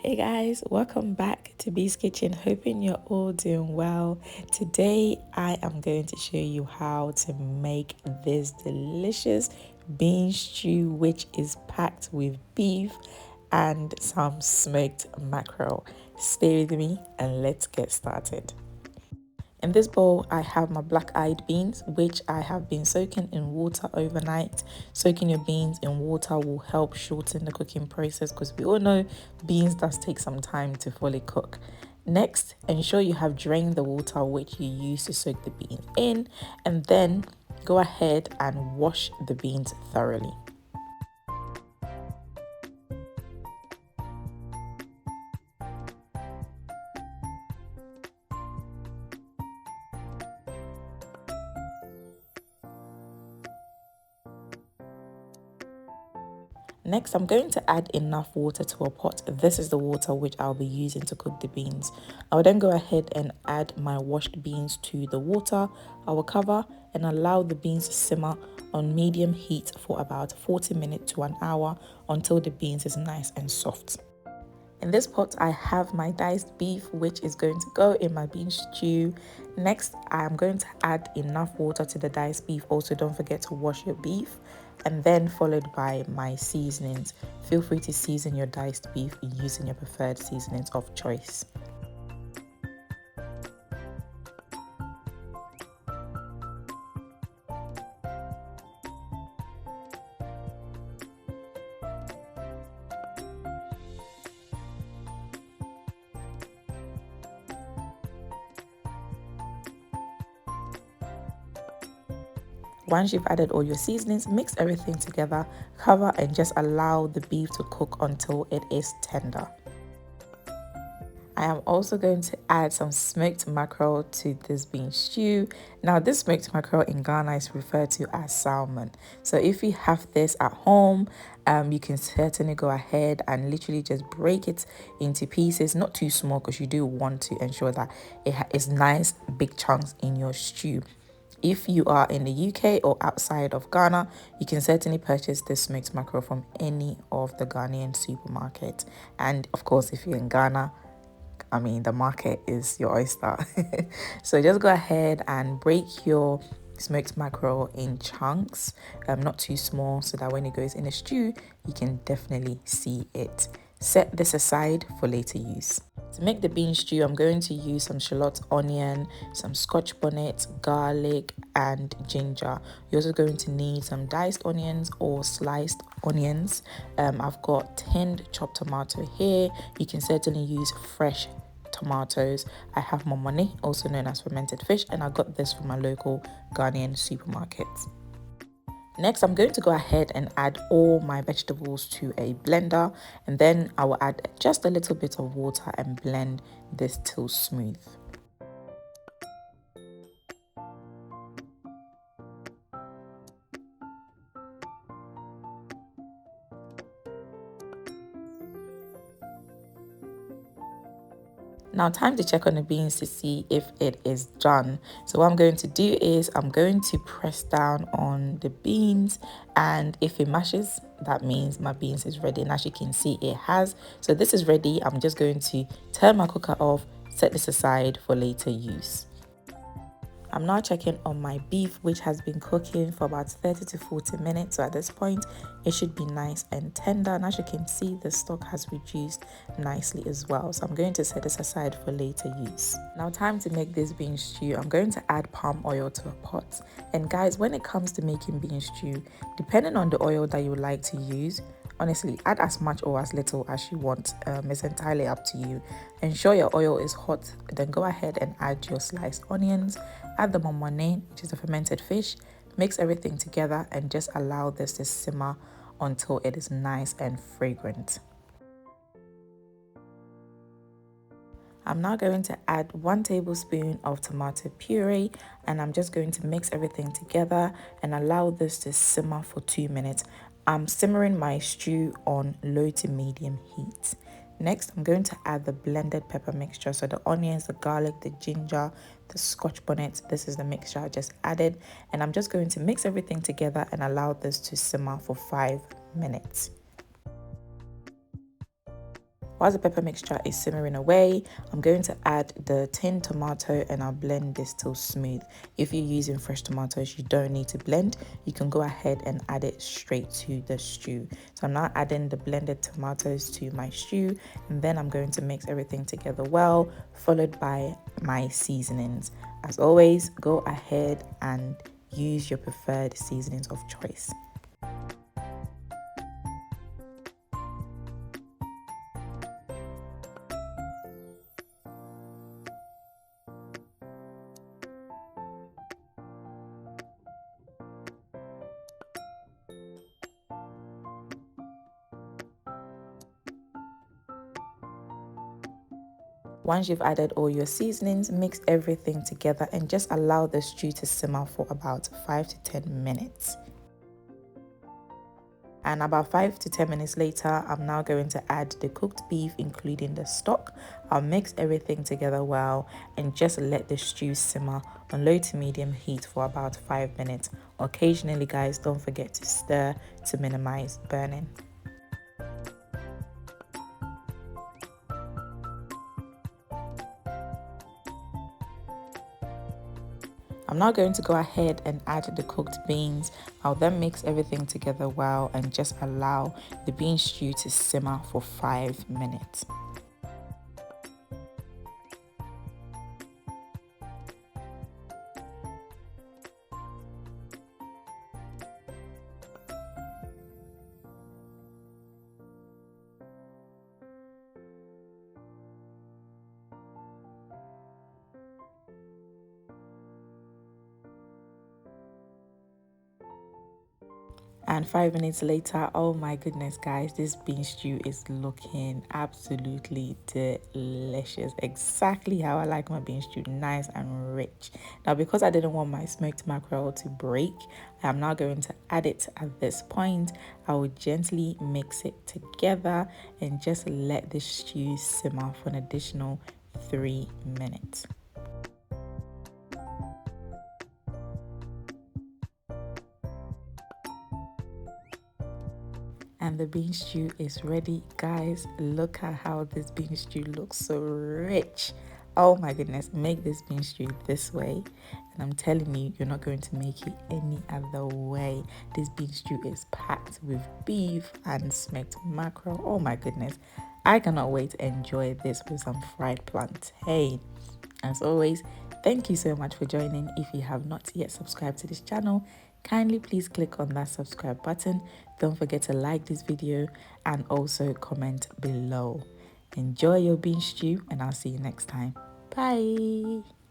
Hey guys, welcome back to Bee's Kitchen. Hoping you're all doing well. Today I am going to show you how to make this delicious bean stew, which is packed with beef and some smoked mackerel. Stay with me and let's get started. In this bowl, I have my black-eyed beans, which I have been soaking in water overnight. Soaking your beans in water will help shorten the cooking process because we all know beans does take some time to fully cook. Next, ensure you have drained the water which you used to soak the beans in, and then go ahead and wash the beans thoroughly. Next, I'm going to add enough water to a pot. This is the water which I'll be using to cook the beans. I will then go ahead and add my washed beans to the water. I will cover and allow the beans to simmer on medium heat for about 40 minutes to an hour until the beans is nice and soft. In this pot, I have my diced beef, which is going to go in my bean stew. Next, I am going to add enough water to the diced beef. Also, don't forget to wash your beef. And then followed by my seasonings. Feel free to season your diced beef using your preferred seasonings of choice. Once you've added all your seasonings, mix everything together, cover and just allow the beef to cook until it is tender. I am also going to add some smoked mackerel to this bean stew. Now this smoked mackerel in Ghana is referred to as salmon. So if you have this at home, you can certainly go ahead and literally just break it into pieces, not too small because you do want to ensure that it is nice big chunks in your stew. If you are in the UK or outside of Ghana, you can certainly purchase this smoked mackerel from any of the Ghanaian supermarkets. And of course, if you're in Ghana, I mean, the market is your oyster. So just go ahead and break your smoked mackerel in chunks, not too small, so that when it goes in a stew, you can definitely see it. Set this aside for later use. To make the bean stew, I'm going to use some Shallots Onion, some scotch bonnets, garlic and ginger. You're also going to need some diced onions or sliced onions. I've got tinned chopped tomato here. You can certainly use fresh tomatoes. I have Momone, also known as fermented fish, and I got this from my local Ghanaian supermarket. Next, I'm going to go ahead and add all my vegetables to a blender, and then I will add just a little bit of water and blend this till smooth. Now time to check on the beans to see if it is done. So what I'm going to do is I'm going to press down on the beans, and if it mashes, that means my beans is ready. And as you can see, it has. So this is ready. I'm just going to turn my cooker off, set this aside for later use. I'm now checking on my beef, which has been cooking for about 30 to 40 minutes. So at this point, it should be nice and tender. And as you can see, the stock has reduced nicely as well. So I'm going to set this aside for later use. Now time to make this bean stew. I'm going to add palm oil to a pot. And guys, when it comes to making bean stew, depending on the oil that you would like to use, honestly, add as much or as little as you want. It's entirely up to you. Ensure your oil is hot, then go ahead and add your sliced onions, add the momone, which is the fermented fish, mix everything together and just allow this to simmer until it is nice and fragrant. I'm now going to add 1 tablespoon of tomato puree, and I'm just going to mix everything together and allow this to simmer for 2 minutes. I'm simmering my stew on low to medium heat. Next, I'm going to add the blended pepper mixture. So the onions, the garlic, the ginger, the scotch bonnet. This is the mixture I just added. And I'm just going to mix everything together and allow this to simmer for 5 minutes. Whilst the pepper mixture is simmering away, I'm going to add the tinned tomato and I'll blend this till smooth. If you're using fresh tomatoes, you don't need to blend. You can go ahead and add it straight to the stew. So I'm now adding the blended tomatoes to my stew, and then I'm going to mix everything together well, followed by my seasonings. As always, go ahead and use your preferred seasonings of choice. Once you've added all your seasonings, mix everything together and just allow the stew to simmer for about 5 to 10 minutes. And about 5 to 10 minutes later, I'm now going to add the cooked beef, including the stock. I'll mix everything together well and just let the stew simmer on low to medium heat for about 5 minutes. Occasionally, guys, don't forget to stir to minimize burning. I'm now going to go ahead and add the cooked beans. I'll then mix everything together well and just allow the bean stew to simmer for 5 minutes. And 5 minutes later, oh my goodness, guys, this bean stew is looking absolutely delicious. Exactly how I like my bean stew, nice and rich. Now, because I didn't want my smoked mackerel to break, I'm now going to add it at this point. I will gently mix it together and just let the stew simmer for an additional 3 minutes. And the bean stew is ready, guys. Look at how this bean stew looks, so rich. Oh my goodness, make this bean stew this way and I'm telling you, you're not going to make it any other way. This bean stew is packed with beef and smoked mackerel. Oh my goodness, I cannot wait to enjoy this with some fried plantain. As always, thank you so much for joining. If you have not yet subscribed to this channel, kindly please click on that subscribe button. Don't forget to like this video and also comment below. Enjoy your bean stew and I'll see you next time. Bye.